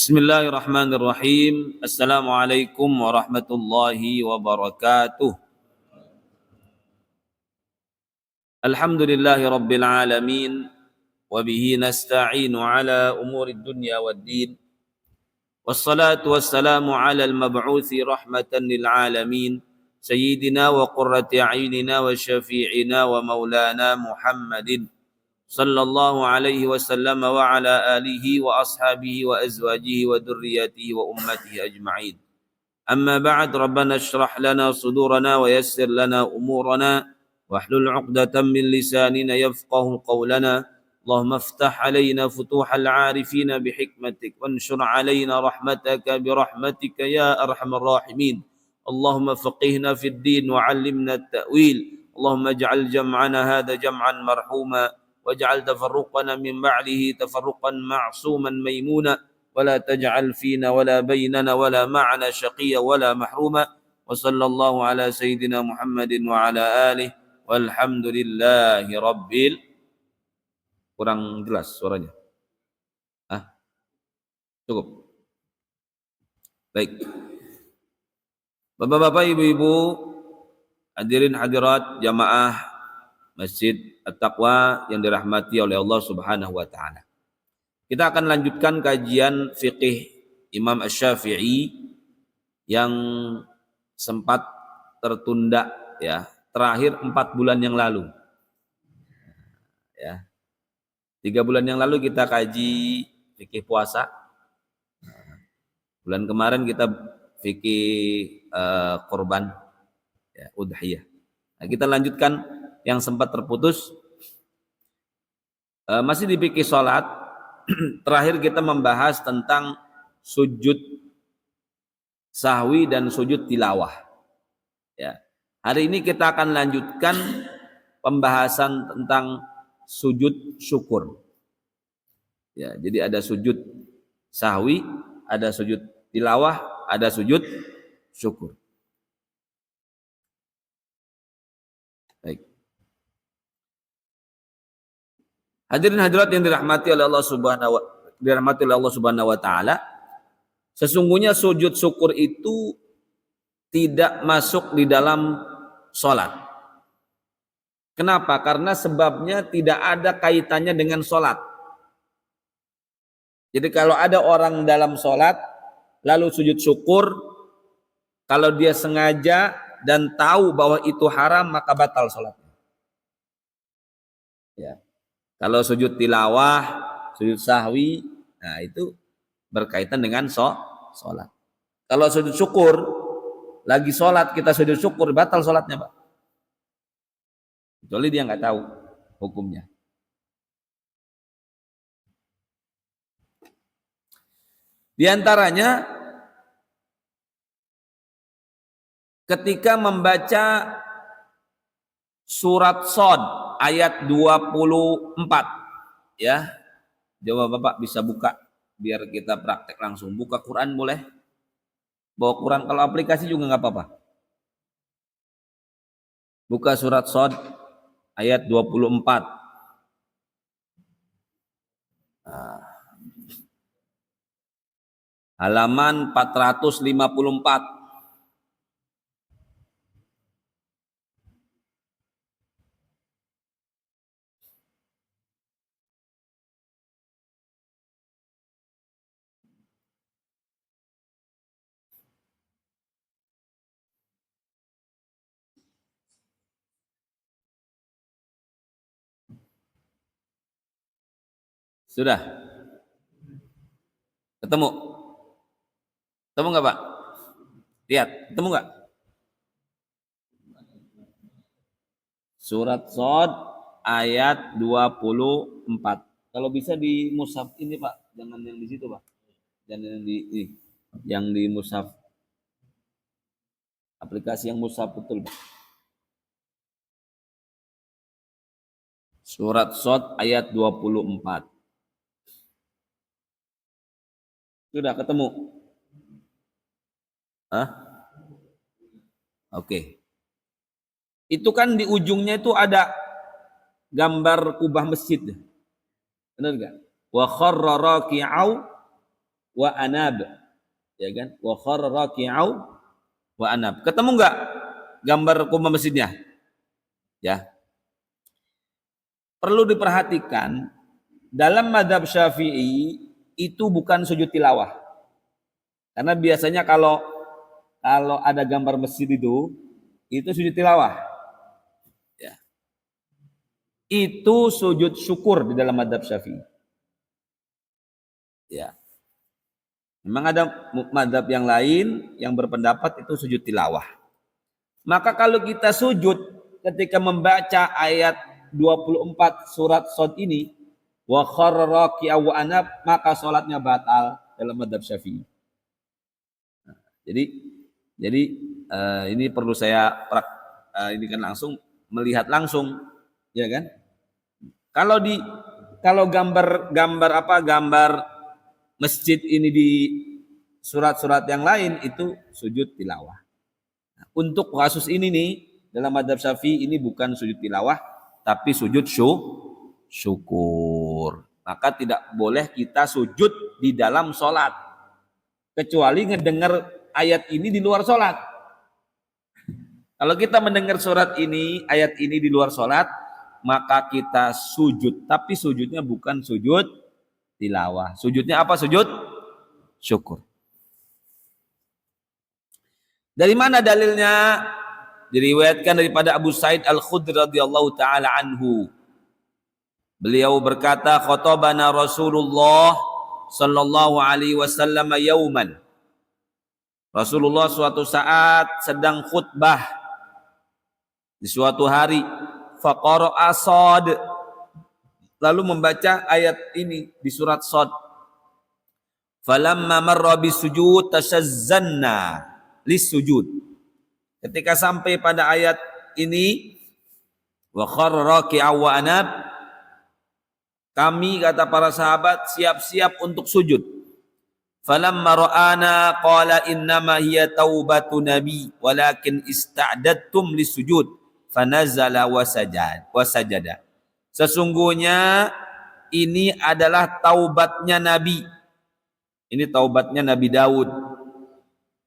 Bismillahirrahmanirrahim. Assalamualaikum warahmatullahi wabarakatuh. Alhamdulillahi rabbil alamin. Wabihi nasta'inu ala umuri dunya waddin. Wassalatu wassalamu ala al-mab'uthi rahmatan lil alamin. Sayyidina wa qurrati a'yunina wa syafi'ina wa maulana Muhammadin sallallahu alaihi wasallam wa ala alihi wa ashabihi wa azwajihi wa dhurriyyatihi wa ummatihi ajma'in. Amma ba'd, Rabbana shrah lana sudurana wa yassir lana umurana wahlul 'uqdatam min lisanina yafqahu qawlana. Allahumma iftah 'alaina futuhal 'arifina bihikmatik wanshur 'alaina rahmataka birahmatika ya arhamar rahimin. Allahumma faqihna fid din wa 'allimna at-ta'wil. Allahumma ij'al jam'ana hadha jam'an marhuma waj'al tafarruqana min ba'dihi tafarruqan ma'suman maimuna wala taj'al fina wala bainana wala ma'ana syaqiyya wala mahruma wa sallallahu ala sayyidina Muhammadin wa ala alihi walhamdulillahi rabbil. Kurang jelas suaranya. Cukup. Baik. Bapak-bapak, ibu-ibu, hadirin hadirat jamaah Masjid At-Taqwa yang dirahmati oleh Allah Subhanahu wa taala. Kita akan lanjutkan kajian fiqih Imam Asy-Syafi'i yang sempat tertunda ya, terakhir 4 bulan yang lalu. Ya. 3 bulan yang lalu kita kaji fikih puasa. Bulan kemarin kita fikih kurban ya, udhiyah. Nah, kita lanjutkan yang sempat terputus, masih di fikih salat. Terakhir kita membahas tentang sujud sahwi dan sujud tilawah ya. Hari ini kita akan lanjutkan pembahasan tentang sujud syukur ya. Jadi ada sujud sahwi, ada sujud tilawah, ada sujud syukur. Baik. Hadirin hadirat yang dirahmati oleh Allah Subhanahu wa taala, sesungguhnya sujud syukur itu tidak masuk di dalam salat. Kenapa? Karena sebabnya tidak ada kaitannya dengan salat. Jadi kalau ada orang dalam salat lalu sujud syukur, kalau dia sengaja dan tahu bahwa itu haram maka batal salatnya. Ya. Kalau sujud tilawah, sujud sahwi, nah itu berkaitan dengan sholat. Kalau sujud syukur, lagi sholat kita sujud syukur, batal sholatnya, Pak. Kecuali dia nggak tahu hukumnya. Di antaranya, ketika membaca surat Shad ayat 24 ya. Coba Bapak bisa buka biar kita praktek langsung. Buka Quran boleh? Bawa Quran, kalau aplikasi juga nggak apa-apa. Buka surat Shad ayat 24. Nah. Halaman 454. Sudah? Ketemu? Ketemu nggak, Pak? Lihat, ketemu nggak? Surat Shad ayat 24. Kalau bisa di mushaf ini, Pak, jangan yang di situ, Pak. Jangan yang di ini. Yang di mushaf. Aplikasi yang mushaf betul, Pak. Surat Shad ayat 24. Sudah ketemu? Oke. Itu kan di ujungnya itu ada gambar kubah masjid. Benar enggak? Wa kharra raki'au wa anab. Ya kan? Wa kharra raki'au wa anab. Ketemu enggak gambar kubah masjidnya? Ya. Perlu diperhatikan, dalam mazhab Syafi'i itu bukan sujud tilawah. Karena biasanya kalau ada gambar masjid itu sujud tilawah. Ya. Itu sujud syukur di dalam mazhab Syafi'i. Ya. Memang ada mazhab yang lain yang berpendapat itu sujud tilawah. Maka kalau kita sujud ketika membaca ayat 24 surat Shad ini, wa kharra raki'a wa anab, maka salatnya batal dalam mazhab Syafi'i. Nah, jadi ini perlu saya ini kan langsung melihat langsung, ya kan? Kalau gambar masjid ini di surat-surat yang lain itu sujud tilawah. Nah, untuk kasus ini nih dalam mazhab Syafi'i ini bukan sujud tilawah tapi sujud syukur. Maka tidak boleh kita sujud di dalam sholat kecuali ngedengar ayat ini di luar sholat. Kalau kita mendengar ayat ini di luar sholat, maka kita sujud, tapi sujudnya bukan sujud tilawah. Sujudnya apa? Sujud syukur. Dari mana dalilnya? Diriwayatkan daripada Abu Sa'id Al-Khudri radhiyallahu taala anhu. Beliau berkata, khatabana Rasulullah sallallahu alaihi wasallam yauman. Rasulullah suatu saat sedang khutbah di suatu hari. Faqara'a Shad, lalu membaca ayat ini di surat Shad. Falamma marra bisujud tashazzanna lisujud. Ketika sampai pada ayat ini, wa kharra raki'a wa anab, kami, kata para sahabat, siap-siap untuk sujud. Falamma ra'ana qala innama hiya taubatu nabi walakin ista'dadtum lisujud fanazala wa sajada. Sesungguhnya ini adalah taubatnya Nabi. Ini taubatnya Nabi Daud.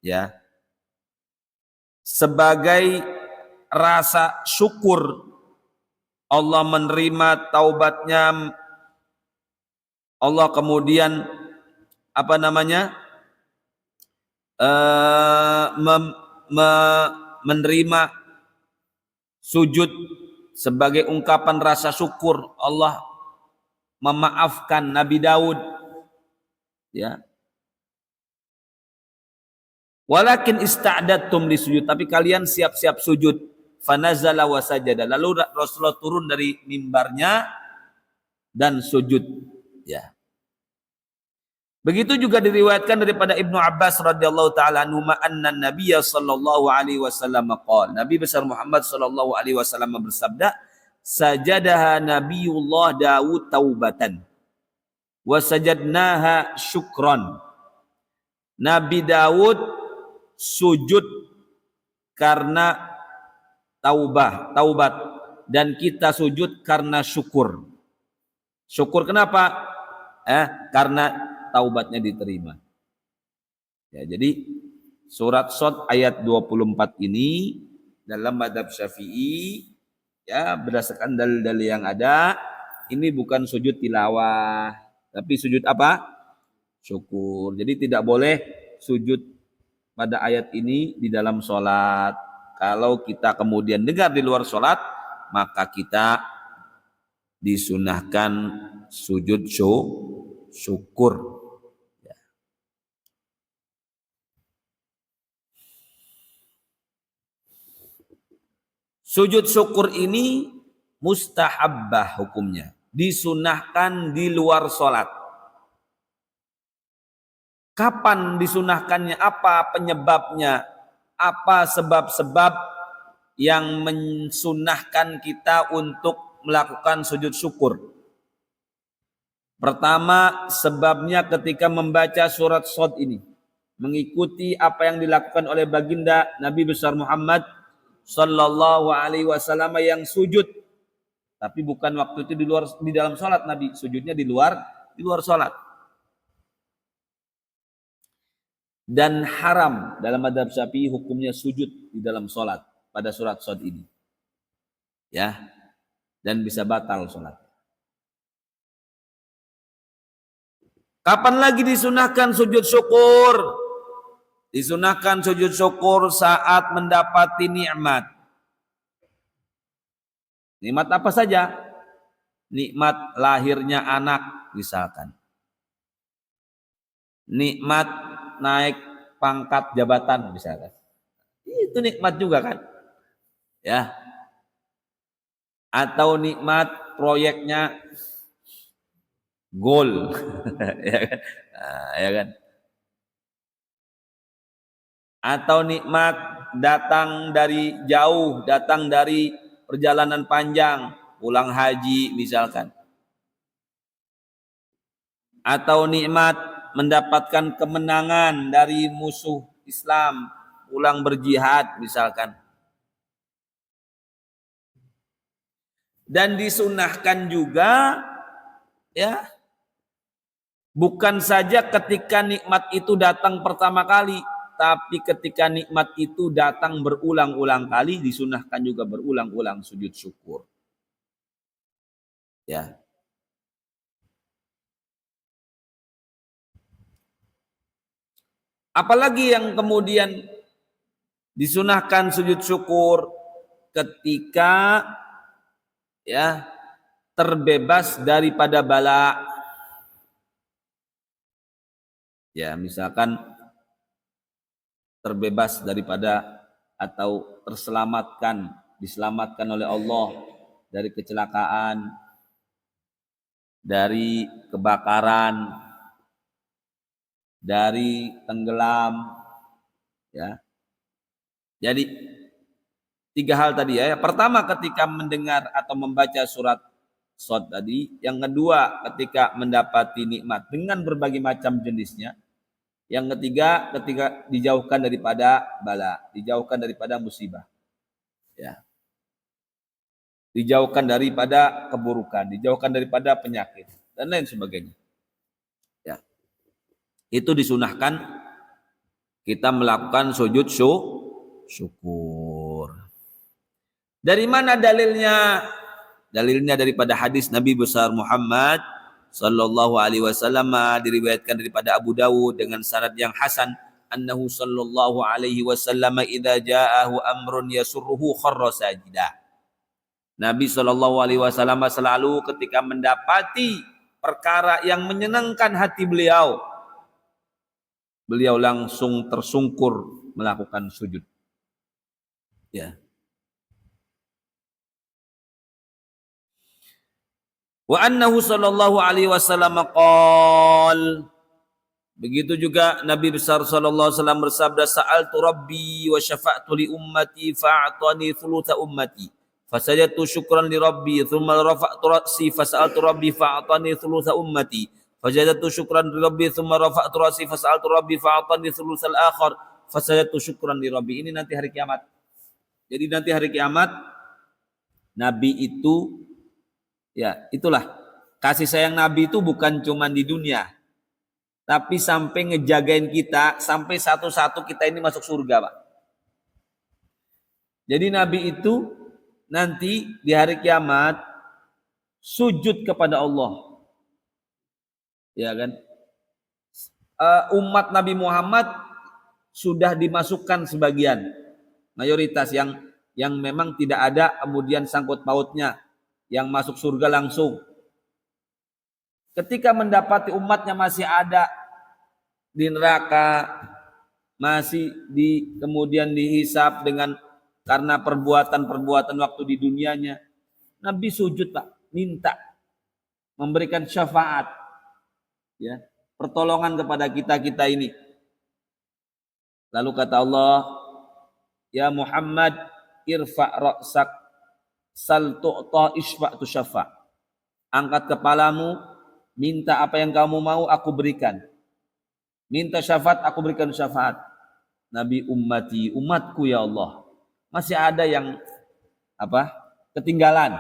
Ya. Sebagai rasa syukur Allah menerima taubatnya, Allah kemudian menerima sujud sebagai ungkapan rasa syukur. Allah memaafkan Nabi Daud, ya. Walakin ista'dadtum lisujud, tapi kalian siap-siap sujud. Fanazala wa sajada, lalu Rasulullah turun dari mimbarnya dan sujud, ya. Begitu juga diriwayatkan daripada Ibnu Abbas radhiyallahu taala anhu anna Nabiyya sallallahu alaihi wasallam qala, Nabi besar Muhammad sallallahu alaihi wasallam bersabda, sajadaha Nabiyullah Daud taubatan wa sajadnaha syukran. Nabi Daud sujud karena taubat, dan kita sujud karena syukur. Syukur kenapa? Karena taubatnya diterima. Ya, jadi surat Shad ayat 24 ini dalam mazhab Syafi'i, ya, berdasarkan dalil-dalil yang ada, ini bukan sujud tilawah, tapi sujud apa? Syukur. Jadi tidak boleh sujud pada ayat ini di dalam sholat. Kalau kita kemudian dengar di luar sholat, maka kita disunahkan sujud syukur. Ya. Sujud syukur ini mustahabbah hukumnya, disunahkan di luar sholat. Kapan disunahkannya? Apa penyebabnya? Apa sebab-sebab yang mensunahkan kita untuk melakukan sujud syukur? Pertama, sebabnya ketika membaca surat Shad ini, mengikuti apa yang dilakukan oleh baginda Nabi besar Muhammad sallallahu alaihi wasallam yang sujud, tapi bukan waktu itu di dalam sholat. Nabi sujudnya di luar sholat. Dan haram dalam mazhab Syafi'i hukumnya sujud di dalam sholat pada surat Shad ini. Ya. Dan bisa batal sholat. Kapan lagi disunahkan sujud syukur? Disunahkan sujud syukur saat mendapati nikmat. Nikmat apa saja? Nikmat lahirnya anak misalkan. Nikmat naik pangkat jabatan misalkan. Itu nikmat juga kan? Ya. Atau nikmat proyeknya goal. Ya kan? Ya kan? Atau nikmat datang dari jauh, datang dari perjalanan panjang, pulang haji misalkan. Atau nikmat mendapatkan kemenangan dari musuh Islam, pulang berjihad misalkan. Dan disunahkan juga ya, bukan saja ketika nikmat itu datang pertama kali, tapi ketika nikmat itu datang berulang-ulang kali, disunahkan juga berulang-ulang sujud syukur. Ya. Apalagi yang kemudian disunahkan sujud syukur ketika ya terbebas daripada bala. Ya, misalkan terbebas daripada atau diselamatkan oleh Allah dari kecelakaan, dari kebakaran, dari tenggelam, ya. Jadi 3 hal tadi ya. Pertama ketika mendengar atau membaca surat Shad tadi, yang kedua ketika mendapati nikmat dengan berbagai macam jenisnya, yang ketiga ketika dijauhkan daripada bala, dijauhkan daripada musibah, ya. Dijauhkan daripada keburukan, dijauhkan daripada penyakit dan lain sebagainya. Ya. Itu disunahkan kita melakukan sujud syukur. Dari mana dalilnya? Dalilnya daripada hadis Nabi besar Muhammad sallallahu alaihi wasallam, diriwayatkan daripada Abu Dawud dengan sanad yang hasan, annahu sallallahu alaihi wasallam idza ja'ahu amrun yasurruhu kharra sajida. Nabi sallallahu alaihi wasallam selalu ketika mendapati perkara yang menyenangkan hati beliau, beliau langsung tersungkur melakukan sujud. Ya. Wa annahu sallallahu alaihi wasallam qol, begitu juga Nabi besar sallallahu alaihi wasallam bersabda, sa'altu rabbi wa syafa'tu li ummati fa'atani thulutha ummati fasajadtu syukran li rabbi thumma rafa'tu ra'si fasa'altu rabbi fa'atani thulutha ummati fasajadtu syukran li rabbi thumma rafa'tu ra'si fasa'altu rabbi fa'atani thulutsal akhar fasajadtu syukran li rabbi. Ini nanti hari kiamat. Jadi nanti hari kiamat Nabi itu, ya itulah kasih sayang Nabi itu bukan cuma di dunia, tapi sampai ngejagain kita sampai satu-satu kita ini masuk surga, Pak. Jadi Nabi itu nanti di hari kiamat sujud kepada Allah, ya kan? Umat Nabi Muhammad sudah dimasukkan sebagian, mayoritas yang memang tidak ada kemudian sangkut pautnya, yang masuk surga langsung. Ketika mendapati umatnya masih ada di neraka, masih kemudian dihisap dengan karena perbuatan-perbuatan waktu di dunianya, Nabi sujud, Pak, minta memberikan syafaat, ya, pertolongan kepada kita ini. Lalu kata Allah, ya Muhammad, irfa' ra'sak sal tu'ta isfa' tu syafa'. Angkat kepalamu, minta apa yang kamu mau aku berikan. Minta syafaat aku berikan syafaat. Nabi ummati, umatku ya Allah. Masih ada yang ketinggalan.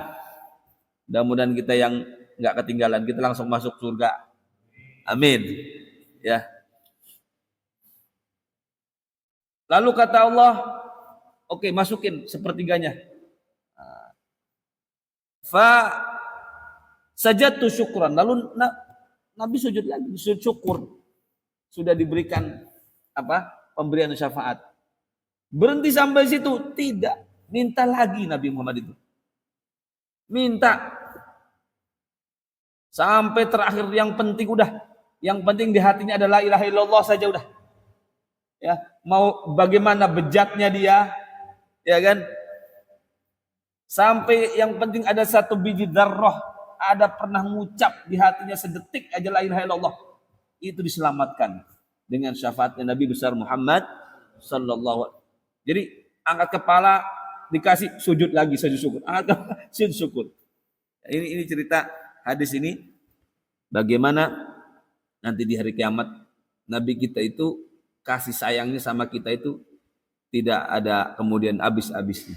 Mudah-mudahan kita yang enggak ketinggalan, kita langsung masuk surga. Amin. Ya. Lalu kata Allah, oke, masukin sepertiganya. Fa sajadtu syukran. Lalu Nabi sujud lagi, sujud syukur. Sudah diberikan pemberian syafaat. Berhenti sampai situ? Tidak. Minta lagi Nabi Muhammad itu. Minta. Sampai terakhir yang penting udah. Yang penting di hatinya adalah la ilaha illallah saja udah. Ya, mau bagaimana bejatnya dia, ya kan? Sampai yang penting ada satu biji darah, ada pernah ngucap di hatinya sedetik aja la ilaha illallah. Itu diselamatkan dengan syafaatnya Nabi besar Muhammad sallallahu alaihi wasallam. Jadi angkat kepala dikasih sujud lagi, sujud syukur. Angkat kepala, sujud syukur. Ini cerita hadis ini bagaimana nanti di hari kiamat Nabi kita itu kasih sayangnya sama kita itu tidak ada kemudian habis-habisnya.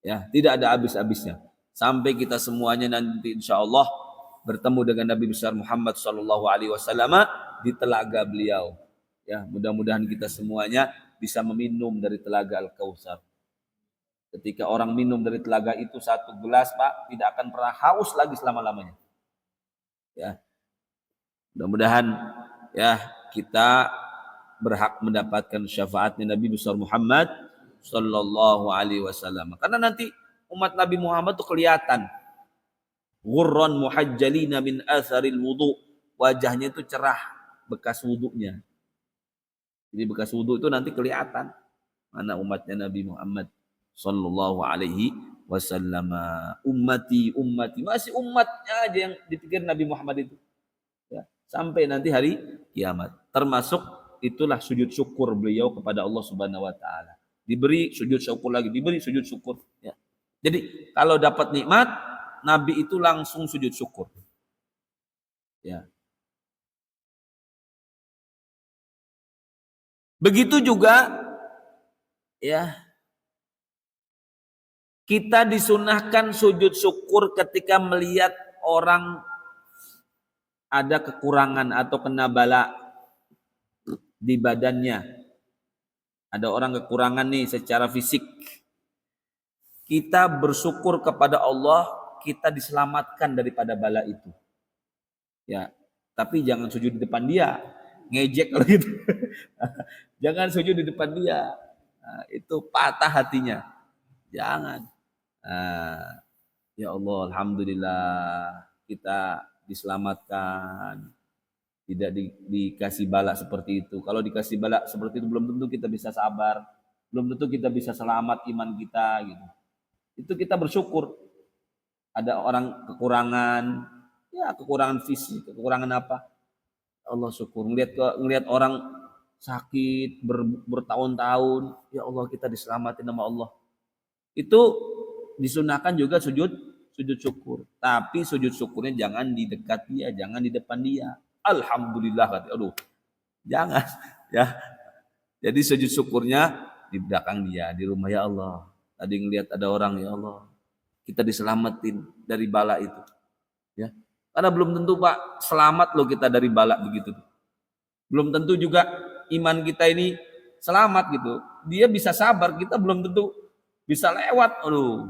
Ya, tidak ada habis-habisnya. Sampai kita semuanya nanti insya Allah bertemu dengan Nabi besar Muhammad sallallahu alaihi wasallam di telaga beliau. Ya, mudah-mudahan kita semuanya bisa meminum dari telaga Al-Kautsar. Ketika orang minum dari telaga itu satu gelas, Pak, tidak akan pernah haus lagi selama-lamanya. Ya. Mudah-mudahan ya kita berhak mendapatkan syafaatnya Nabi besar Muhammad sallallahu alaihi wasallam. Karena nanti umat Nabi Muhammad itu kelihatan ghurran muhajjalina min atharil wudu. Wajahnya itu cerah bekas wudunya. Jadi bekas wudu itu nanti kelihatan mana umatnya Nabi Muhammad sallallahu alaihi wasallam. Ummati masih umatnya aja yang dipikir Nabi Muhammad itu. Ya, sampai nanti hari kiamat. Termasuk itulah sujud syukur beliau kepada Allah Subhanahu wa taala. Diberi sujud syukur lagi, diberi sujud syukur. Ya. Jadi kalau dapat nikmat, Nabi itu langsung sujud syukur. Ya. Begitu juga, ya, kita disunahkan sujud syukur ketika melihat orang ada kekurangan atau kena bala di badannya. Ada orang kekurangan nih secara fisik. Kita bersyukur kepada Allah, kita diselamatkan daripada bala itu. Ya, tapi jangan sujud di depan dia, ngejek kalau gitu. Jangan sujud di depan dia. Nah, itu patah hatinya. Jangan. Nah, ya Allah, alhamdulillah kita diselamatkan. Tidak dikasih bala seperti itu. Kalau dikasih bala seperti itu belum tentu kita bisa sabar, belum tentu kita bisa selamat iman kita gitu. Itu kita bersyukur. Ada orang kekurangan, ya kekurangan fisik, kekurangan apa? Allah syukur. Ngelihat orang sakit bertahun-tahun, ya Allah kita diselamatin sama Allah. Itu disunahkan juga sujud syukur. Tapi sujud syukurnya jangan di dekat dia, jangan di depan dia. Alhamdulillah kata, aduh, jangan ya. Jadi sujud syukurnya di belakang dia, di rumah, ya Allah. Tadi ngelihat ada orang, ya Allah, kita diselamatin dari bala itu. Ya, karena belum tentu Pak selamat loh kita dari bala begitu. Belum tentu juga iman kita ini selamat gitu. Dia bisa sabar, kita belum tentu bisa lewat. Aduh,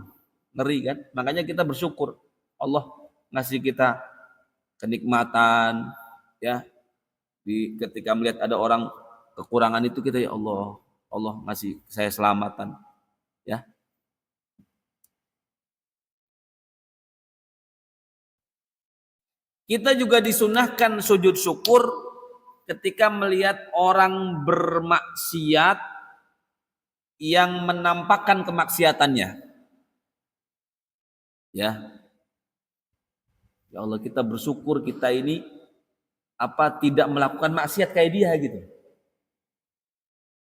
ngeri kan? Makanya kita bersyukur Allah ngasih kita kenikmatan. Ya, ketika melihat ada orang kekurangan itu kita, ya Allah ngasih saya selamatan. Ya. Kita juga disunahkan sujud syukur ketika melihat orang bermaksiat yang menampakkan kemaksiatannya. Ya. Ya Allah, kita bersyukur kita ini tidak melakukan maksiat kayak dia gitu.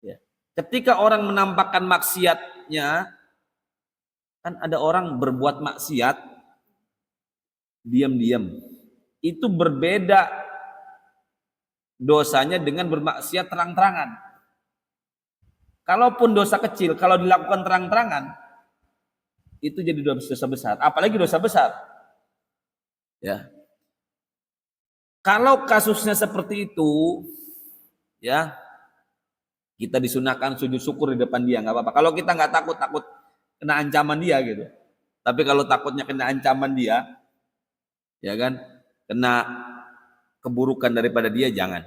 Ya. Ketika orang menampakkan maksiatnya, kan ada orang berbuat maksiat diam-diam. Itu berbeda dosanya dengan bermaksiat terang-terangan. Kalaupun dosa kecil, kalau dilakukan terang-terangan, itu jadi dosa besar. Apalagi dosa besar. Ya. Kalau kasusnya seperti itu, ya, Kita disunahkan sujud syukur di depan dia, nggak apa-apa. Kalau kita nggak takut kena ancaman dia gitu. Tapi kalau takutnya kena ancaman dia, ya kan, kena keburukan daripada dia, jangan.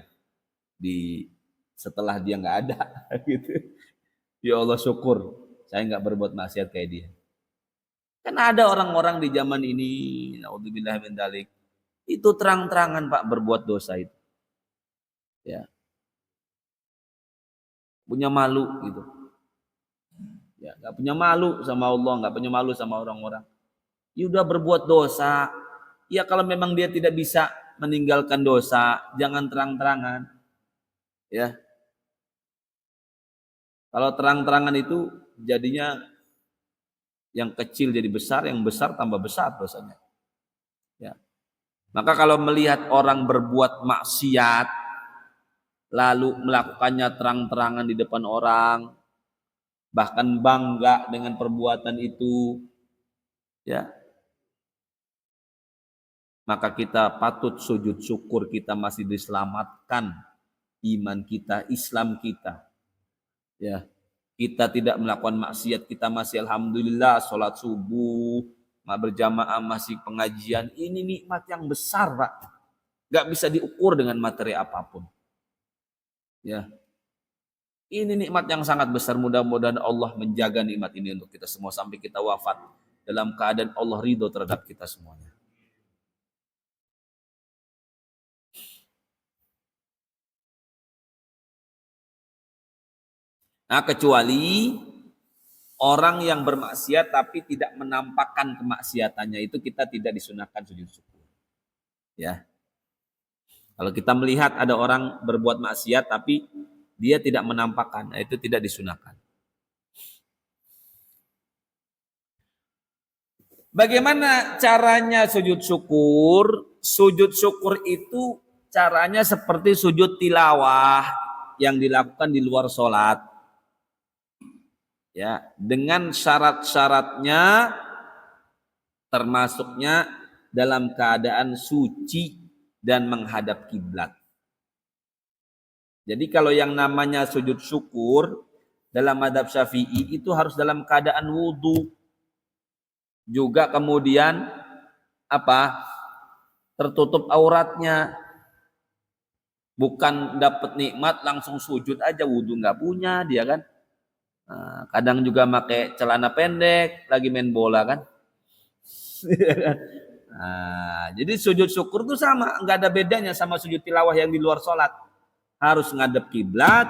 Setelah dia nggak ada, gitu. Ya Allah syukur, saya nggak berbuat maksiat kayak dia. Karena ada orang-orang di zaman ini, naudzubillah min dzalik, itu terang-terangan Pak berbuat dosa itu. Ya. Punya malu gitu. Ya, nggak punya malu sama Allah, nggak punya malu sama orang-orang. Ya udah berbuat dosa. Ya kalau memang dia tidak bisa meninggalkan dosa, jangan terang-terangan. Ya. Kalau terang-terangan itu jadinya yang kecil jadi besar, yang besar tambah besar dosanya. Ya. Maka kalau melihat orang berbuat maksiat, lalu melakukannya terang-terangan di depan orang, bahkan bangga dengan perbuatan itu, ya, maka kita patut sujud syukur kita masih diselamatkan iman kita, Islam kita. Ya, kita tidak melakukan maksiat, kita masih alhamdulillah sholat subuh, berjamaah, masih pengajian. Ini nikmat yang besar, Pak. Gak bisa diukur dengan materi apapun. Ya, ini nikmat yang sangat besar. Mudah-mudahan Allah menjaga nikmat ini untuk kita semua sampai kita wafat dalam keadaan Allah ridho terhadap kita semuanya. Nah, kecuali orang yang bermaksiat tapi tidak menampakkan kemaksiatannya, itu kita tidak disunahkan sujud syukur. Ya. Kalau kita melihat ada orang berbuat maksiat tapi dia tidak menampakkan, itu tidak disunahkan. Bagaimana caranya sujud syukur? Sujud syukur itu caranya seperti sujud tilawah yang dilakukan di luar sholat. Ya, dengan syarat-syaratnya, termasuknya dalam keadaan suci dan menghadap kiblat. Jadi kalau yang namanya sujud syukur dalam mazhab Syafi'i itu harus dalam keadaan wudhu. Juga kemudian tertutup auratnya. Bukan dapat nikmat langsung sujud aja, wudhu nggak punya dia kan. Nah, kadang juga pakai celana pendek lagi main bola kan. Nah, jadi sujud syukur itu sama, nggak ada bedanya sama sujud tilawah yang di luar sholat. Harus ngadep kiblat,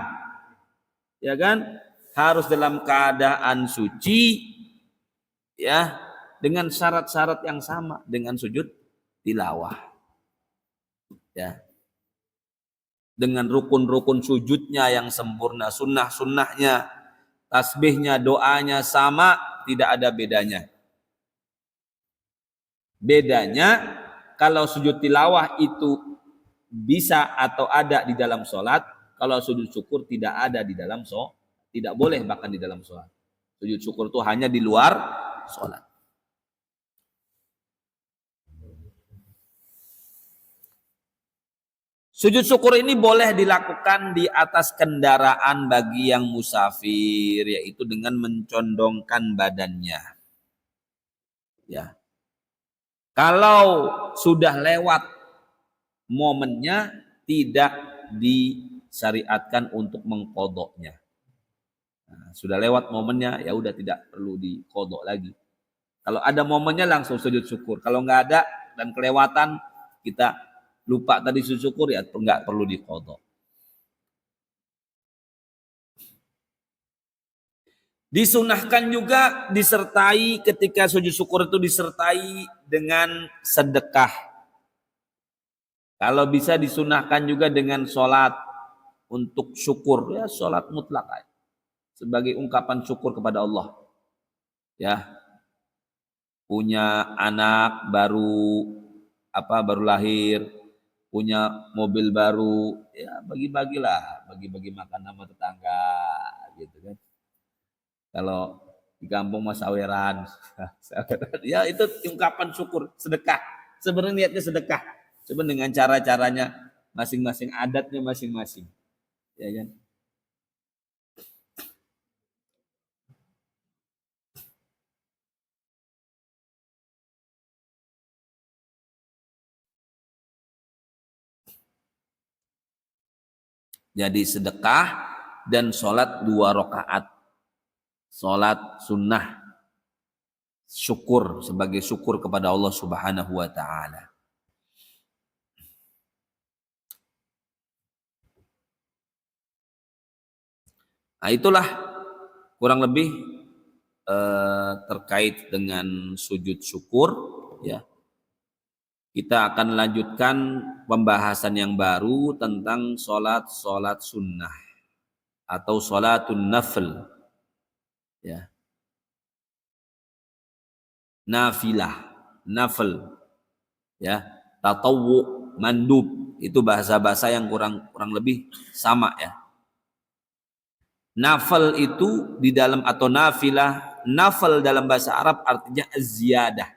ya kan? Harus dalam keadaan suci, ya, dengan syarat-syarat yang sama dengan sujud tilawah, ya. Dengan rukun-rukun sujudnya yang sempurna, sunnah-sunnahnya, tasbihnya, doanya sama, tidak ada bedanya. Bedanya kalau sujud tilawah itu bisa atau ada di dalam sholat, kalau sujud syukur tidak ada di dalam sholat, tidak boleh bahkan di dalam sholat. Sujud syukur itu hanya di luar sholat. Sujud syukur ini boleh dilakukan di atas kendaraan bagi yang musafir, yaitu dengan mencondongkan badannya. Ya. Kalau sudah lewat momennya, tidak disyariatkan untuk mengkodoknya. Nah, sudah lewat momennya, ya udah tidak perlu dikodok lagi. Kalau ada momennya langsung sujud syukur. Kalau nggak ada dan kelewatan, kita lupa tadi sujud syukur, ya nggak perlu dikodok. Disunahkan juga disertai ketika sujud syukur itu disertai dengan sedekah. Kalau bisa disunahkan juga dengan sholat untuk syukur, ya sholat mutlak sebagai ungkapan syukur kepada Allah. Ya, punya anak baru lahir, punya mobil baru, ya bagi-bagilah, bagi-bagi makan sama tetangga, gitu kan. Kalau di kampung mas saweran, ya itu ungkapan syukur, sedekah. Sebenarnya niatnya sedekah, cuma dengan cara-caranya masing-masing, adatnya masing-masing, ya kan. Jadi sedekah dan sholat 2 rakaat. Sholat sunnah. Syukur, sebagai syukur kepada Allah Subhanahu wa ta'ala. Nah, itulah kurang lebih terkait dengan sujud syukur, ya. Kita akan lanjutkan pembahasan yang baru tentang sholat sunnah atau sholatun nafil, ya. Nafilah, nafil, ya. Tatawwu, mandub, itu bahasa-bahasa yang kurang lebih sama, ya. Nafal itu di dalam, atau nafilah, nafal dalam bahasa Arab artinya ziyadah,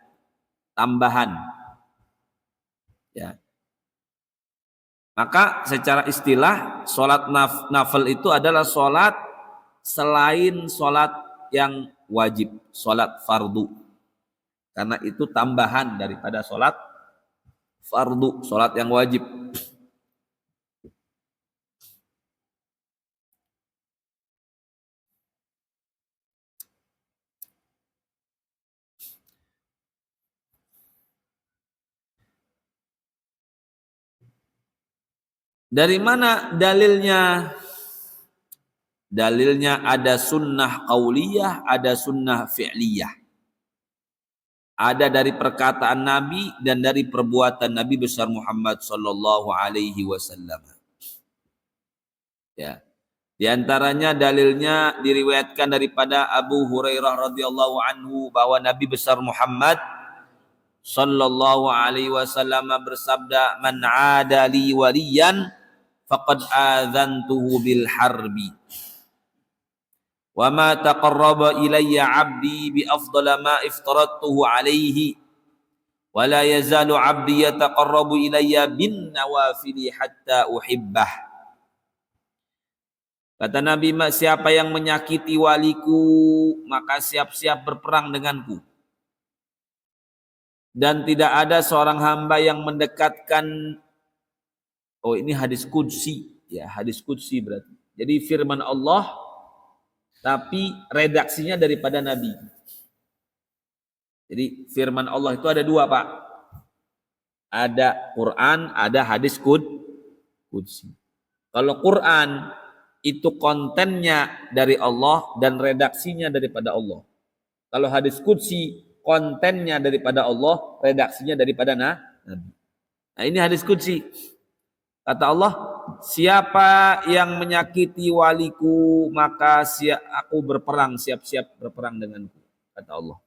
tambahan, ya. Maka secara istilah sholat nafal itu adalah sholat selain sholat yang wajib, sholat fardu, karena itu tambahan daripada sholat fardu, sholat yang wajib. Dari mana dalilnya? Dalilnya ada sunnah qauliyah, ada sunnah fi'liyah. Ada dari perkataan Nabi dan dari perbuatan Nabi besar Muhammad sallallahu alaihi wasallam. Ya. Di antaranya dalilnya diriwayatkan daripada Abu Hurairah radhiyallahu anhu bahwa Nabi besar Muhammad sallallahu alaihi wasallam bersabda, "Man 'ada li waliyan faqad adzantuhu bil harbi. Wa ma taqarraba ilayya 'abdi bi afdala ma iftaradtuhu 'alaihi wa la yazalu 'abdi yataqarrabu ilayya bin nawafili hatta uhibbah." Kata Nabi, siapa yang menyakiti waliku maka siap-siap berperang denganku. Dan tidak ada seorang hamba yang mendekatkan. Oh, ini hadis qudsi, ya, hadis qudsi berarti. Jadi firman Allah tapi redaksinya daripada Nabi. Jadi firman Allah itu ada 2, Pak. Ada Quran, ada hadis qudsi. Kalau Quran itu kontennya dari Allah dan redaksinya daripada Allah. Kalau hadis qudsi kontennya daripada Allah, redaksinya daripada Nabi. Nah, ini hadis qudsi. Kata Allah, siapa yang menyakiti waliku maka aku berperang, siap-siap berperang denganku, kata Allah.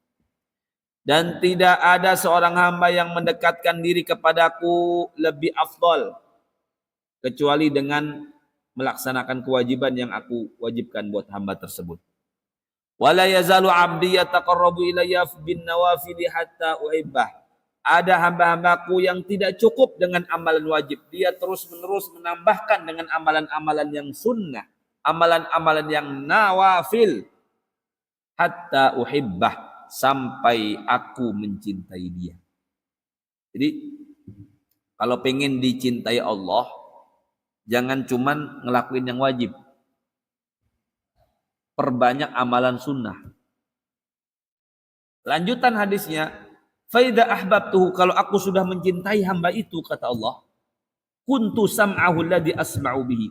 Dan tidak ada seorang hamba yang mendekatkan diri kepadaku lebih afdal kecuali dengan melaksanakan kewajiban yang aku wajibkan buat hamba tersebut. Wala yazalu 'abdi yataqarrabu ilayya bin nawafili hatta uhibbah. Ada hamba-hambaku yang tidak cukup dengan amalan wajib. Dia terus-menerus menambahkan dengan amalan-amalan yang sunnah, amalan-amalan yang nawafil, hatta uhibbah, sampai aku mencintai dia. Jadi kalau pengen dicintai Allah, jangan cuman ngelakuin yang wajib. Perbanyak amalan sunnah. Lanjutan hadisnya, faida ahbabtuhu, kalau aku sudah mencintai hamba itu, kata Allah, kuntu sam'ahu alladhi asma'u bihi,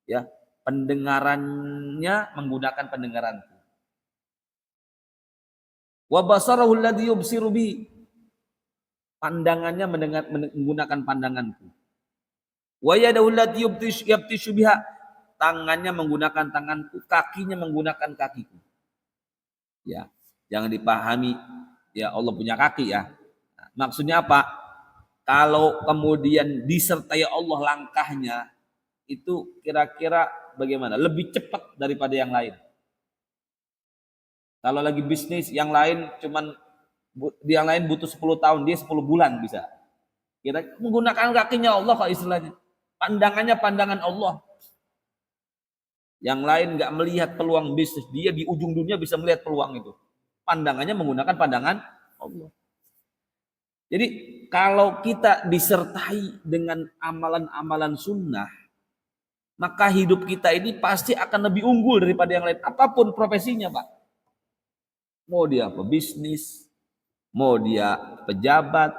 ya, pendengarannya menggunakan pendengaranku, wa basarahu alladhi yubsiru bihi, pandangannya menggunakan pandanganku, wa yadahu allati yabtishu biha, tangannya menggunakan tanganku, kakinya menggunakan kakiku. Ya, jangan dipahami ya Allah punya kaki, ya. Nah, maksudnya apa? Kalau kemudian disertai Allah langkahnya, itu kira-kira bagaimana? Lebih cepat daripada yang lain. Kalau lagi bisnis, yang lain butuh 10 tahun, dia 10 bulan bisa. Kira menggunakan kakinya Allah kok istilahnya. Pandangannya pandangan Allah. Yang lain nggak melihat peluang bisnis, dia di ujung dunia bisa melihat peluang itu. Pandangannya menggunakan pandangan Allah. Jadi kalau kita disertai dengan amalan-amalan sunnah, maka hidup kita ini pasti akan lebih unggul daripada yang lain. Apapun profesinya, Pak. Mau dia pebisnis, mau dia pejabat,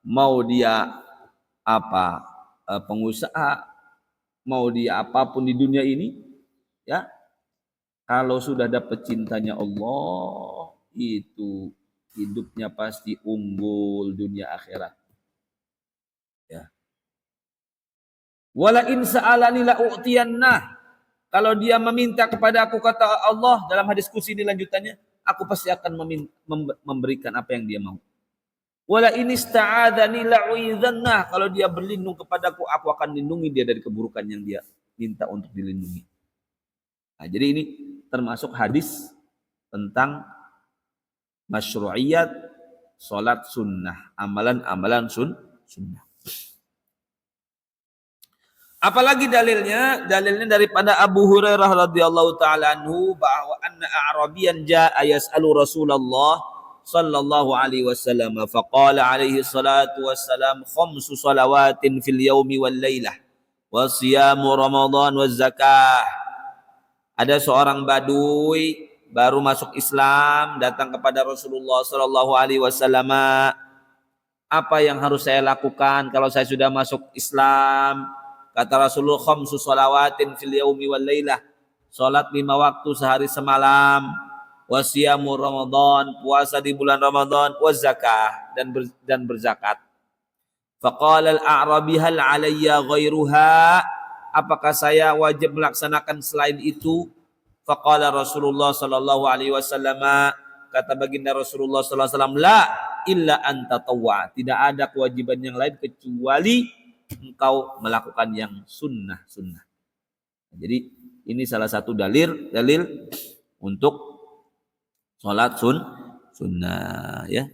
mau dia pengusaha, mau dia apapun di dunia ini, ya. Kalau sudah dapat cintanya Allah, itu hidupnya pasti unggul dunia akhirat. Ya. Wala in sa'alani la u'tiyanna. Kalau dia meminta kepada aku, kata Allah dalam hadis qudsi ini lanjutannya, aku pasti akan memberikan apa yang dia mau. Wala in ista'adzani la u'idzanna. Kalau dia berlindung kepadaku, aku akan lindungi dia dari keburukan yang dia minta untuk dilindungi. Nah, jadi ini termasuk hadis tentang masyru'iyat salat sunnah, amalan-amalan sunnah. Apalagi dalilnya? Dalilnya daripada Abu Hurairah radhiyallahu taala anhu bahwa anna a'rabiyan jaa'a yas'alu Rasulullah sallallahu alaihi wasallam faqala alaihi salatu wassalam khamsu salawatin fil yaumi wal lailah wa siyamu ramadan waz zakah. Ada seorang badui baru masuk Islam datang kepada Rasulullah sallallahu alaihi wasallam, apa yang harus saya lakukan kalau saya sudah masuk Islam? Kata Rasulullah, khamsu salawatin fil yaumi wal lailah. Salat 5 waktu sehari semalam. Wasiyamu Ramadan, puasa di bulan Ramadan, wa zakah dan berzakat. Faqala al-a'rabi hal 'alayya ghairuha? Apakah saya wajib melaksanakan selain itu? Faqala Rasulullah sallallahu alaihi wasallam, kata baginda Rasulullah sallallahu alaihi wasallam, la illa anta tawwa. Tidak ada kewajiban yang lain kecuali engkau melakukan yang sunnah. Jadi ini salah satu dalil untuk sholat sunnah, ya.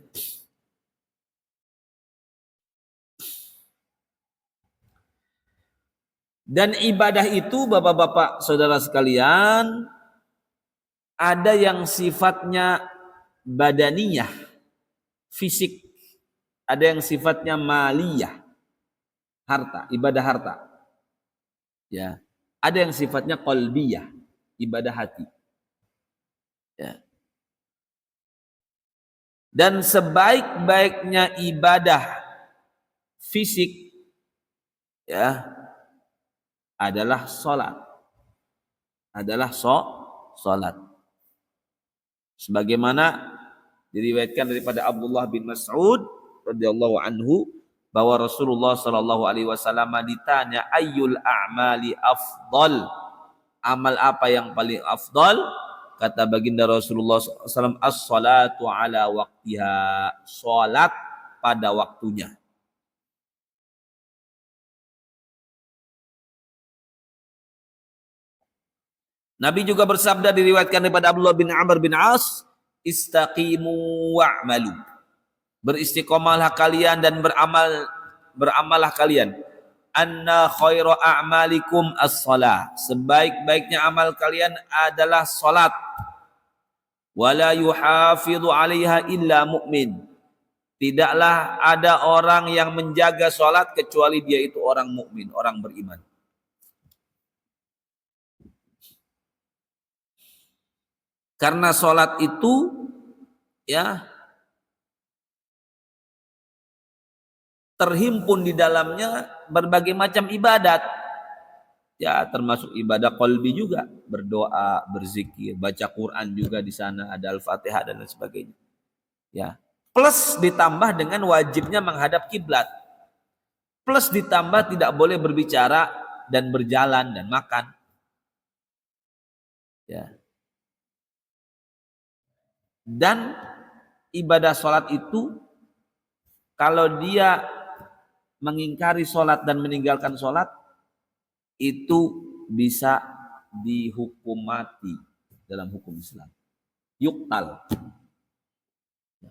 Dan ibadah itu, bapak-bapak saudara sekalian, ada yang sifatnya badaniyah, fisik, ada yang sifatnya maliyah, harta, ibadah harta. Ya. Ada yang sifatnya qalbiyah, ibadah hati. Ya. Dan sebaik-baiknya ibadah fisik, ya, adalah salat. Salat. Sebagaimana diriwayatkan daripada Abdullah bin Mas'ud radhiyallahu anhu bahwa Rasulullah sallallahu alaihi wasallam ditanya ayyul a'mali afdal, amal apa yang paling afdal? Kata baginda Rasulullah SAW, as-salatu ala waqtiha, salat pada waktunya. Nabi juga bersabda, diriwayatkan daripada Abdullah bin Amr bin As, istaqimu wa'malu. Beristiqomahlah kalian dan beramallah kalian. Anna khairu a'malikum as-salah. Sebaik-baiknya amal kalian adalah salat. Wala yuhafidhu 'alaiha illa mu'min. Tidaklah ada orang yang menjaga salat kecuali dia itu orang mukmin, orang beriman. Karena salat itu, ya, terhimpun di dalamnya berbagai macam ibadat. Ya, termasuk ibadah qalbi juga, berdoa, berzikir, baca Quran juga di sana, ada Al-Fatihah dan lain sebagainya. Ya, plus ditambah dengan wajibnya menghadap kiblat. Plus ditambah tidak boleh berbicara dan berjalan dan makan. Ya. Dan ibadah sholat itu, kalau dia mengingkari sholat dan meninggalkan sholat, itu bisa dihukum mati dalam hukum Islam. Yuktal.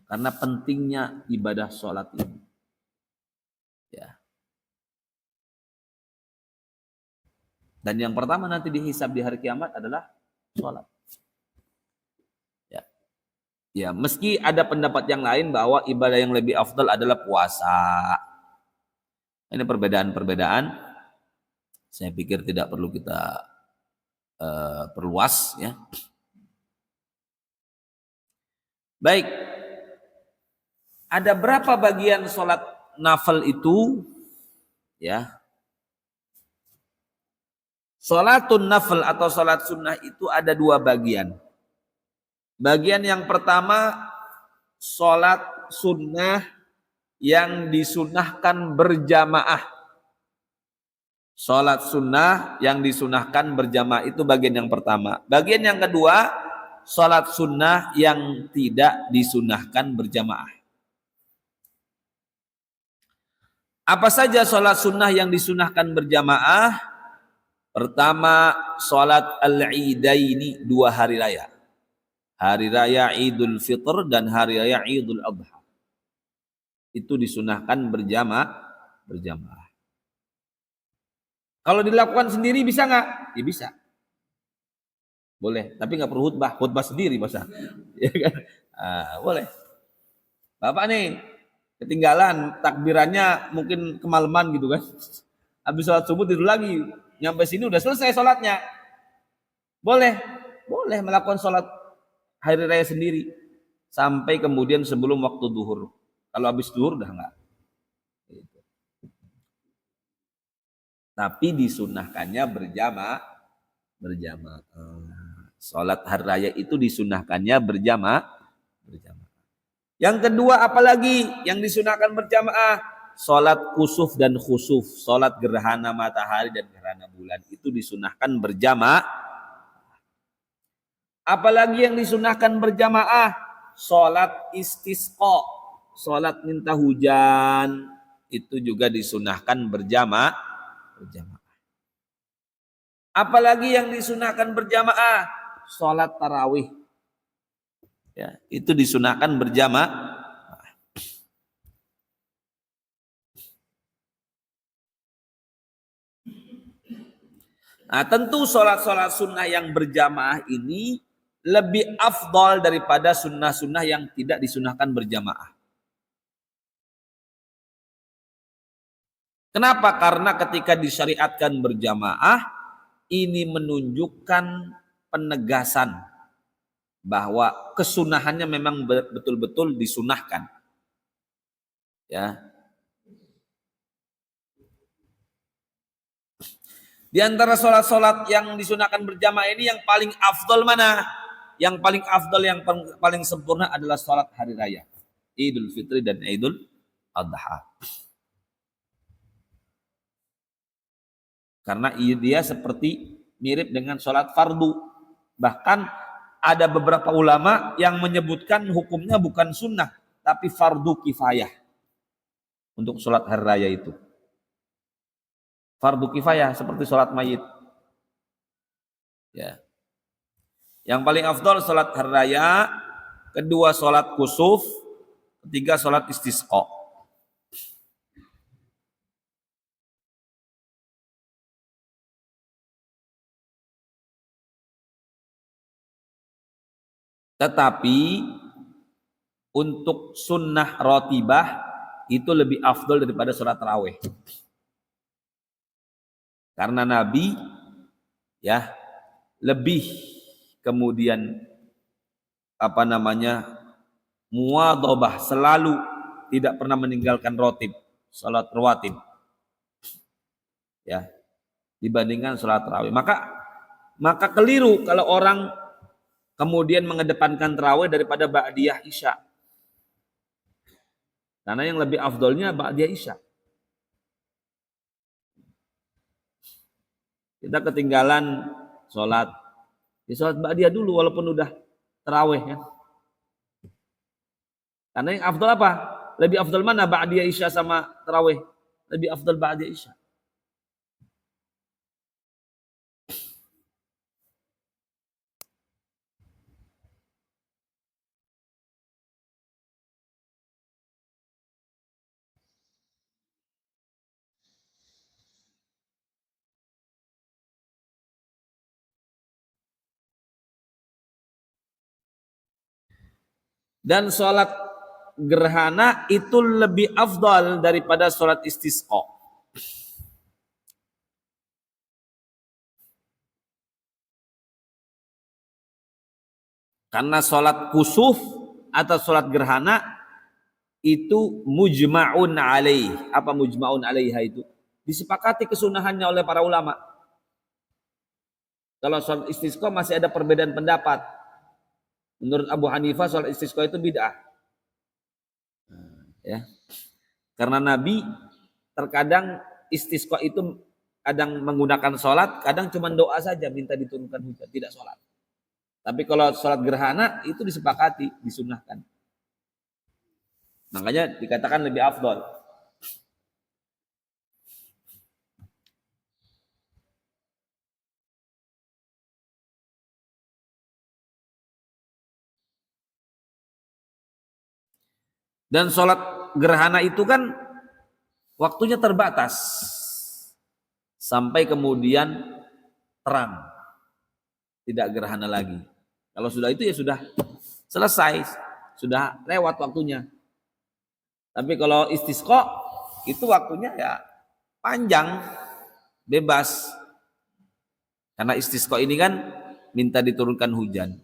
Karena pentingnya ibadah sholat ini. Ya. Dan yang pertama nanti dihisab di hari kiamat adalah sholat. Ya. Ya, meski ada pendapat yang lain bahwa ibadah yang lebih afdal adalah puasa. Ini perbedaan-perbedaan Saya pikir tidak perlu kita perluas ya. Baik. Ada berapa bagian sholat nafil itu? Ya. Sholatun nafil atau sholat sunnah itu ada dua bagian. Bagian yang pertama, sholat sunnah yang disunnahkan berjamaah. Sholat sunnah yang disunnahkan berjamaah itu bagian yang pertama. Bagian yang kedua, sholat sunnah yang tidak disunnahkan berjamaah. Apa saja sholat sunnah yang disunnahkan berjamaah? Pertama, sholat al-idaini, 2 hari raya. Hari raya Idul Fitr dan hari raya Idul Adha. Itu disunahkan berjamaah. Kalau dilakukan sendiri bisa nggak? Ya bisa. Boleh, tapi nggak perlu khutbah sendiri masa. Ya kan? Boleh. Bapak nih ketinggalan takbirannya mungkin kemalaman gitu kan. Habis sholat subuh tidur lagi. Nyampe sini udah selesai sholatnya. Boleh melakukan sholat hari raya sendiri sampai kemudian sebelum waktu duhur. Kalau habis duhur udah enggak. Tapi disunahkannya berjamaah. Sholat hari raya itu disunahkannya berjamaah. Yang kedua, apalagi yang disunahkan berjamaah? Sholat kusuf dan khusuf, sholat gerhana matahari dan gerhana bulan itu disunahkan berjamaah. Apalagi yang disunahkan berjamaah? Sholat istisqa, sholat minta hujan itu juga disunahkan berjamaah. Apalagi yang disunahkan berjamaah? Sholat tarawih. Ya, itu disunahkan berjamaah. Nah, tentu sholat-sholat sunnah yang berjamaah ini lebih afdal daripada sunnah-sunnah yang tidak disunahkan berjamaah. Kenapa? Karena ketika disyariatkan berjamaah, ini menunjukkan penegasan bahwa kesunahannya memang betul-betul disunahkan. Ya. Di antara sholat-sholat yang disunahkan berjamaah ini yang paling afdal mana? Yang paling afdal, yang paling sempurna adalah sholat hari raya. Idul Fitri dan Idul Adha. Karena dia seperti mirip dengan sholat fardu. Bahkan ada beberapa ulama yang menyebutkan hukumnya bukan sunnah, tapi fardu kifayah. Untuk sholat hari raya itu. Fardu kifayah seperti sholat mayit. Ya. Yang paling afdal sholat hari raya, kedua sholat kusuf, ketiga sholat istisqa. Tetapi untuk sunnah rotibah itu lebih afdal daripada sholat tarawih. Karena Nabi ya lebih kemudian muwadhabah, selalu tidak pernah meninggalkan rotib, salat rawatib. Ya. Dibandingkan salat tarawih. Maka keliru kalau orang kemudian mengedepankan tarawih daripada ba'diyah isya. Karena yang lebih afdolnya ba'diyah isya. Kita ketinggalan sholat. Di sholat ba'diyah dulu walaupun udah tarawih ya. Karena yang afdal apa? Lebih afdal mana ba'diyah isya sama tarawih? Lebih afdal ba'diyah isya. Dan sholat gerhana itu lebih afdal daripada sholat istisqa. Karena sholat kusuf atau sholat gerhana itu mujma'un alaih. Apa mujma'un alaiha itu? Disepakati kesunahannya oleh para ulama. Kalau sholat istisqa masih ada perbedaan pendapat. Menurut Abu Hanifah sholat istisqa itu bid'ah. Ya. Karena Nabi terkadang istisqa itu kadang menggunakan sholat, kadang cuma doa saja minta diturunkan hujan, tidak sholat. Tapi kalau sholat gerhana itu disepakati, disunahkan. Makanya dikatakan lebih afdol. Dan sholat gerhana itu kan waktunya terbatas. Sampai kemudian terang. Tidak gerhana lagi. Kalau sudah itu ya sudah selesai. Sudah lewat waktunya. Tapi kalau istisqa itu waktunya ya panjang. Bebas. Karena istisqa ini kan minta diturunkan hujan.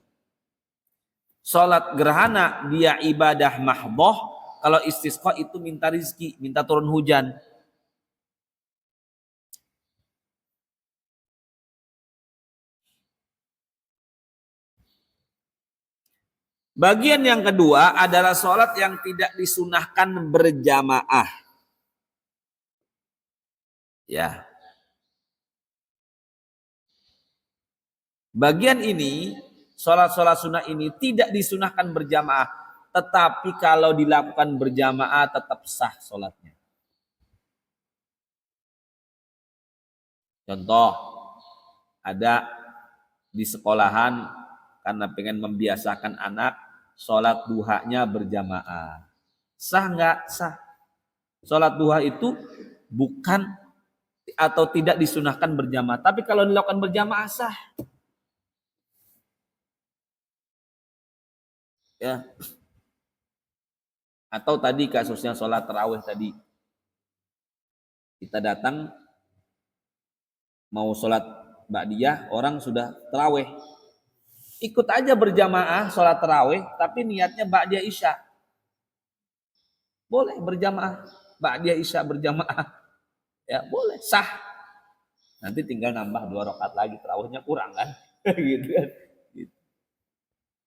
Sholat gerhana dia ibadah mahdoh. Kalau istisqa itu minta rizki, minta turun hujan. Bagian yang kedua adalah sholat yang tidak disunahkan berjamaah. Ya. Bagian ini, sholat-sholat sunnah ini tidak disunahkan berjamaah. Tetapi kalau dilakukan berjamaah tetap sah sholatnya. Contoh, ada di sekolahan karena pengen membiasakan anak sholat duhanya berjamaah. Sah nggak? Sah. Sholat duha itu bukan atau tidak disunahkan berjamaah. Tapi kalau dilakukan berjamaah sah. Ya. Atau tadi kasusnya sholat tarawih tadi. Kita datang mau sholat ba'diyah, orang sudah tarawih. Ikut aja berjamaah sholat tarawih, tapi niatnya ba'diyah isya. Boleh berjamaah, ba'diyah isya berjamaah. Ya boleh, sah. Nanti tinggal nambah 2 rakaat lagi, tarawihnya kurang kan. Gitu kan.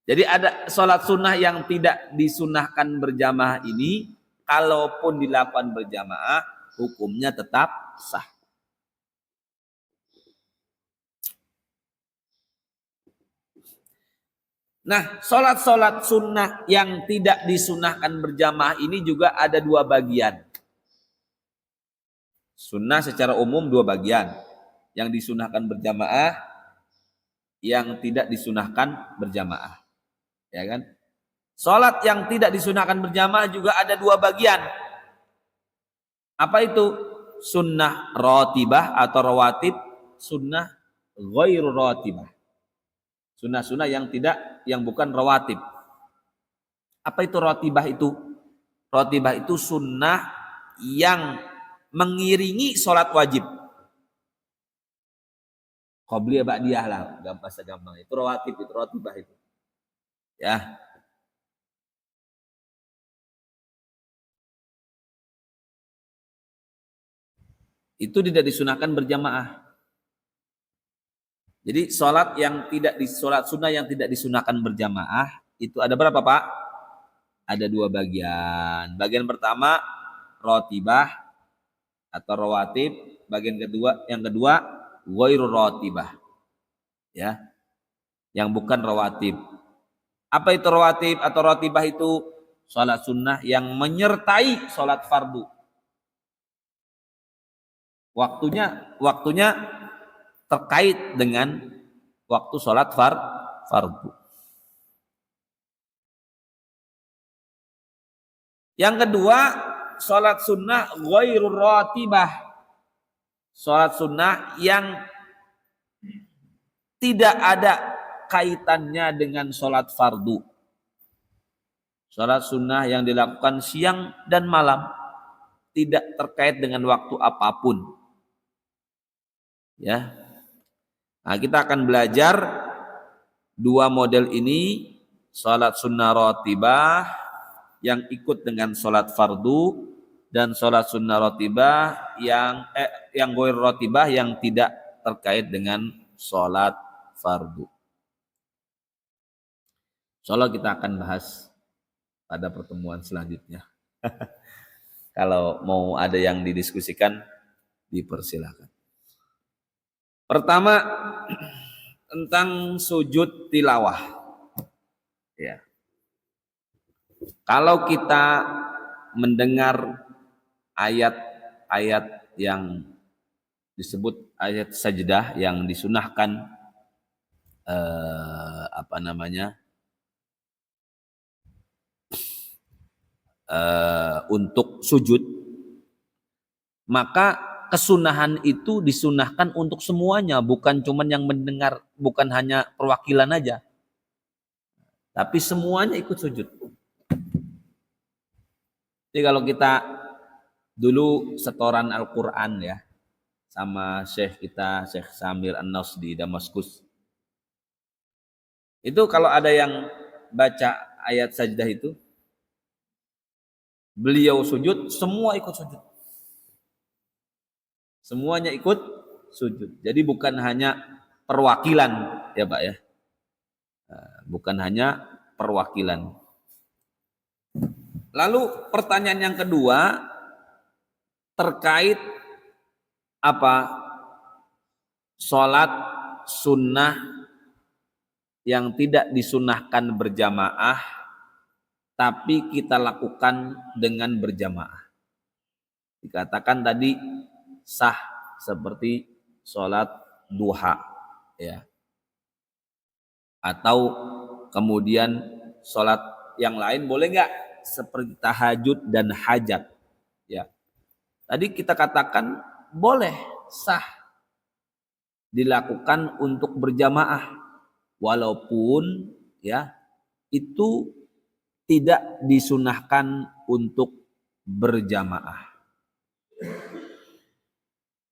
Jadi ada sholat sunnah yang tidak disunahkan berjamaah ini, kalaupun dilakukan berjamaah, hukumnya tetap sah. Nah, sholat-sholat sunnah yang tidak disunahkan berjamaah ini juga ada 2 bagian. Sunnah secara umum 2 bagian. Yang disunahkan berjamaah, yang tidak disunahkan berjamaah. Ya kan? Sholat yang tidak disunahkan berjamaah juga ada 2 bagian. Apa itu? Sunnah rotibah atau rawatib, sunnah ghairu rotibah. Sunnah-sunnah yang bukan rawatib. Apa itu rotibah itu? Rotibah itu sunnah yang mengiringi sholat wajib. Qobliyah ba'diyah lah, bahasa gampang. Itu rawatib, itu rotibah itu. Ya. Itu tidak disunahkan berjamaah. Jadi sholat sunnah yang tidak disunahkan berjamaah itu ada berapa Pak? Ada 2 bagian. Bagian pertama rotibah atau rawatib. Bagian yang kedua ghairu rotibah. Ya, yang bukan rawatib. Apa itu rawatib atau rotibah itu? Sholat sunnah yang menyertai sholat fardu. Waktunya terkait dengan waktu sholat fardu. Yang kedua, sholat sunnah ghairu ratibah. Sholat sunnah yang tidak ada kaitannya dengan sholat fardu. Sholat sunnah yang dilakukan siang dan malam, tidak terkait dengan waktu apapun. Ya. Nah, kita akan belajar 2 model ini salat sunnah ratibah yang ikut dengan salat fardu, dan salat sunnah ratibah yang goir ratibah yang tidak terkait dengan salat fardu. Insyaallah kita akan bahas pada pertemuan selanjutnya. Kalau mau ada yang didiskusikan, dipersilakan. Pertama, tentang sujud tilawah. Ya. Kalau kita mendengar ayat-ayat yang disebut ayat sajdah yang disunahkan untuk sujud, maka kesunahan itu disunahkan untuk semuanya, bukan cuman yang mendengar, bukan hanya perwakilan aja, tapi semuanya ikut sujud. Jadi kalau kita dulu setoran Al-Quran ya, sama Syekh kita, Syekh Samir An-Naus di Damaskus, itu kalau ada yang baca ayat sajdah itu, beliau sujud, semua ikut sujud. Semuanya ikut sujud. Jadi bukan hanya perwakilan ya Pak ya. Bukan hanya perwakilan. Lalu pertanyaan yang kedua terkait sholat sunnah yang tidak disunahkan berjamaah tapi kita lakukan dengan berjamaah. Dikatakan tadi sah seperti sholat duha ya, atau kemudian sholat yang lain boleh nggak, seperti tahajud dan hajat ya. Tadi kita katakan boleh, sah dilakukan untuk berjamaah, walaupun ya itu tidak disunahkan untuk berjamaah.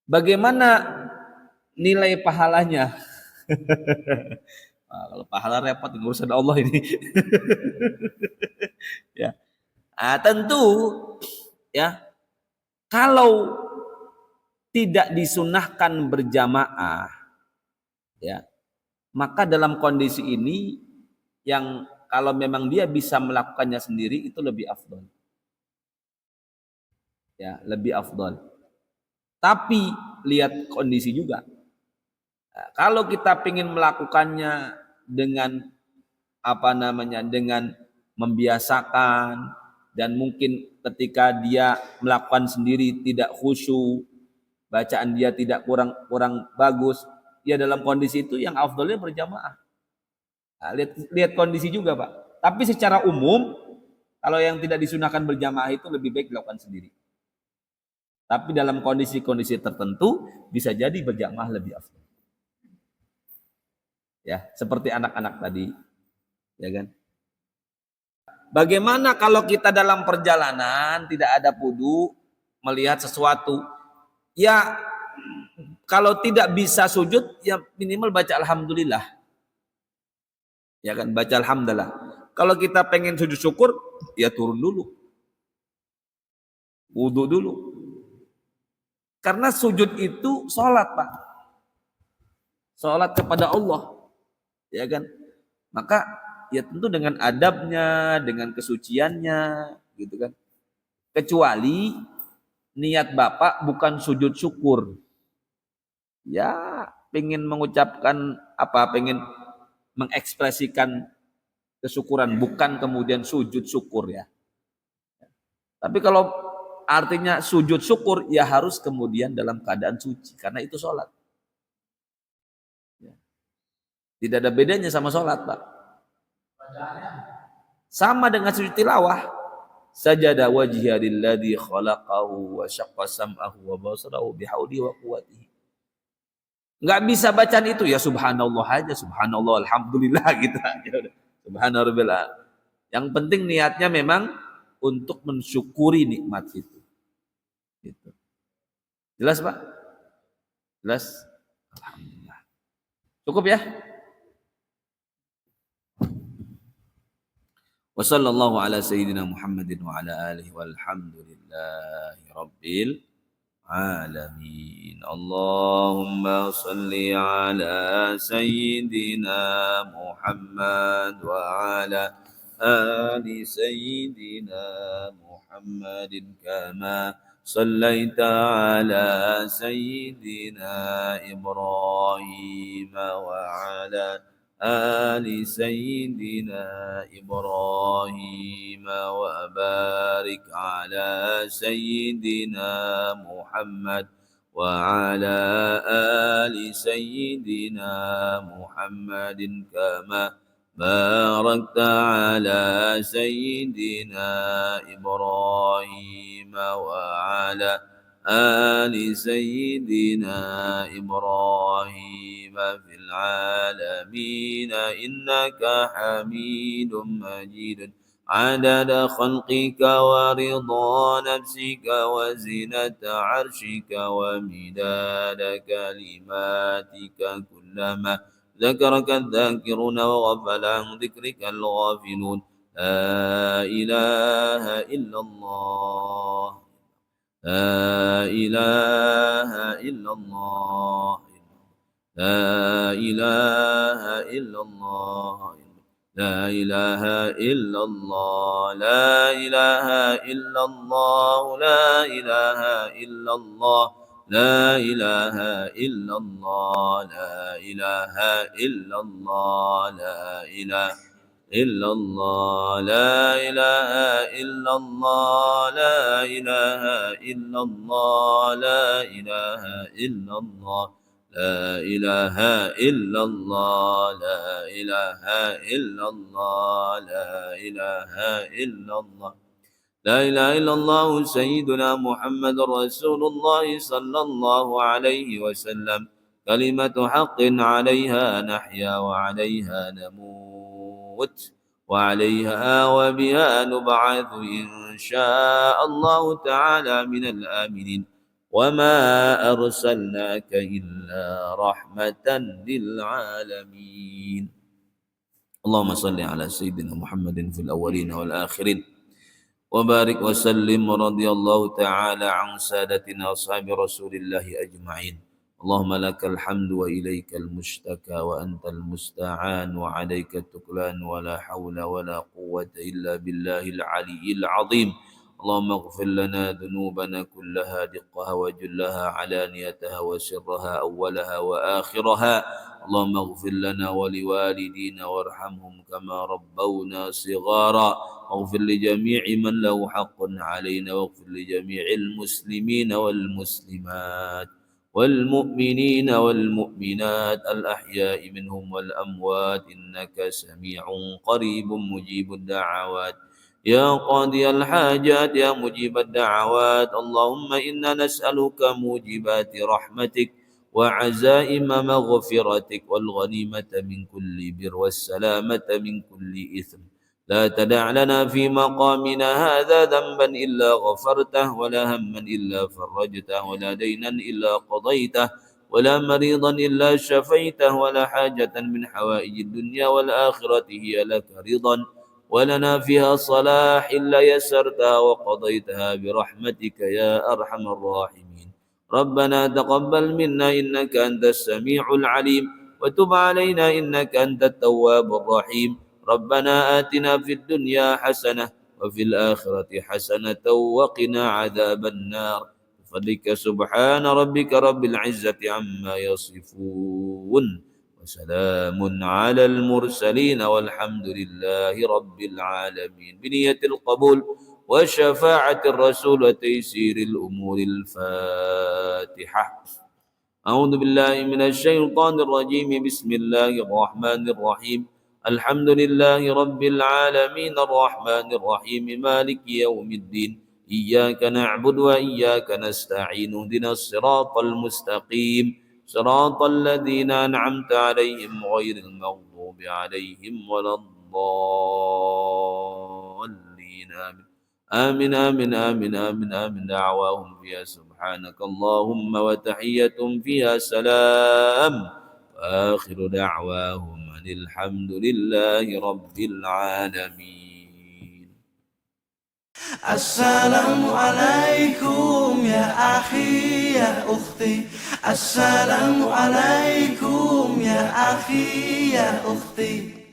Bagaimana nilai pahalanya? Kalau pahala repot, urusan Allah ini. Ya. Tentu ya, kalau tidak disunahkan berjamaah ya, maka dalam kondisi ini yang kalau memang dia bisa melakukannya sendiri itu lebih afdol. Ya, lebih afdol. Tapi lihat kondisi juga. Nah, kalau kita ingin melakukannya dengan dengan membiasakan, dan mungkin ketika dia melakukan sendiri tidak khusyuk, bacaan dia tidak kurang bagus, ya dalam kondisi itu yang afdolnya berjamaah. Nah, lihat kondisi juga Pak. Tapi secara umum kalau yang tidak disunahkan berjamaah itu lebih baik dilakukan sendiri. Tapi dalam kondisi-kondisi tertentu bisa jadi berjamaah lebih afdal. Ya, seperti anak-anak tadi, ya kan? Bagaimana kalau kita dalam perjalanan tidak ada wudu, melihat sesuatu? Ya, kalau tidak bisa sujud, ya minimal baca alhamdulillah. Ya kan, baca alhamdulillah. Kalau kita pengen sujud syukur, ya turun dulu. Wudu dulu. Karena sujud itu sholat Pak. Sholat kepada Allah. Ya kan? Maka ya tentu dengan adabnya, dengan kesuciannya, gitu kan. Kecuali niat Bapak bukan sujud syukur. Ya, pengen mengucapkan pengen mengekspresikan kesyukuran, bukan kemudian sujud syukur ya. Tapi kalau artinya sujud syukur, ya harus kemudian dalam keadaan suci, karena itu sholat. Tidak ada bedanya sama sholat Pak. Sama dengan sujud tilawah. Sajada wajhiya lilladzi khalaqahu wa syaqqa sam'ahu wa basarahu bihauli wa quwwatihi. Enggak bisa bacaan itu ya subhanallah aja, subhanallah alhamdulillah gitu aja. Subhanallah. Yang penting niatnya memang untuk mensyukuri nikmat itu. Gitu. Jelas Pak? Jelas? Alhamdulillah. Cukup ya? Wa sallallahu ala sayyidina Muhammadin wa ala alihi walhamdulillahi rabbil alamin. Allahumma salli ala sayyidina Muhammad wa ala ali sayyidina Muhammadin kama sallaita ala sayyidina Ibrahim wa ala آل سيدنا إبراهيم وبارك على سيدنا محمد وعلى آل سيدنا محمد كما باركت على سيدنا إبراهيم وعلى آل سيدنا إبراهيم في العالمين إنك حميد مجيد عدد خلقك ورضا نفسك وزنة عرشك ومداد كلماتك كلما ذكرك الذاكرون وغفل عن ذكرك الغافلون لا إله إلا الله لا إله إلا الله لا إله إلا الله لا إله إلا الله لا إله إلا الله لا إله إلا الله لا إله إلا الله لا إله إلا الله لا إله إلا الله لا إله إلا الله لا إله إلا الله لا إله إلا الله لا إله إلا الله لا إله إلا الله لا إله إلا الله لا إله إلا الله سيدنا محمد رسول الله صلى الله عليه وسلم كلمة حق عليها نحيا وعليها نموت وعليها وبها نبعث إن شاء الله تعالى من الآمنين وما أرسلناك إلا رحمة للعالمين اللهم صل على سيدنا محمد في الأولين والآخرين وبارك وسلم ورضي الله تعالى عن سادتنا أصحاب رسول الله أجمعين اللهم لك الحمد وإليك المشتكى وأنت المستعان وعليك التكلان ولا حول ولا قوة إلا بالله العلي العظيم اللهم اغفر لنا ذنوبنا كلها دقها وجلها علانيتها وسرها أولها وآخرها اللهم اغفر لنا ولوالدينا وارحمهم كما ربونا صغارا واغفر لجميع من له حق علينا واغفر لجميع المسلمين والمسلمات والمؤمنين والمؤمنات الأحياء منهم والأموات إنك سميع قريب مجيب الدعوات يا قاضي الحاجات يا مجيب الدعوات اللهم إنا نسألك موجبات رحمتك وعزائم مغفرتك والغنيمة من كل بر والسلامة من كل إثم لا تدع لنا في مقامنا هذا ذنبا إلا غفرته ولا هما إلا فرجته ولا دينا إلا قضيته ولا مريضا إلا شفيته ولا حاجة من حوائج الدنيا والآخرة هي لك رضا ولنا فيها صلاح إلا يسرتها وقضيتها برحمتك يا أرحم الراحمين ربنا تقبل منا إنك أنت السميع العليم وتب علينا إنك أنت التواب الرحيم ربنا آتنا في الدنيا حسنة وفي الآخرة حسنة وقنا عذاب النار بفضلك سبحان ربك رب العزة عما يصفون وسلام على المرسلين والحمد لله رب العالمين بنية القبول وشفاعة الرسول وتيسير الأمور الفاتحة أعوذ بالله من الشيطان الرجيم بسم الله الرحمن الرحيم الحمد لله رب العالمين الرحمن الرحيم مالك يوم الدين إياك نعبد وإياك نستعين اهدنا الصراط المستقيم صراط الذين أنعمت عليهم غير المغضوب عليهم ولا الضالين آمين آمين آمين آمين آمين دعواهم فيها سبحانك اللهم وتحيتهم فيها سلام وآخر دعواهم أن الحمد لله رب العالمين Assalamualaikum ya akhi ya ukhti. Assalamualaikum ya akhi ya ukhti.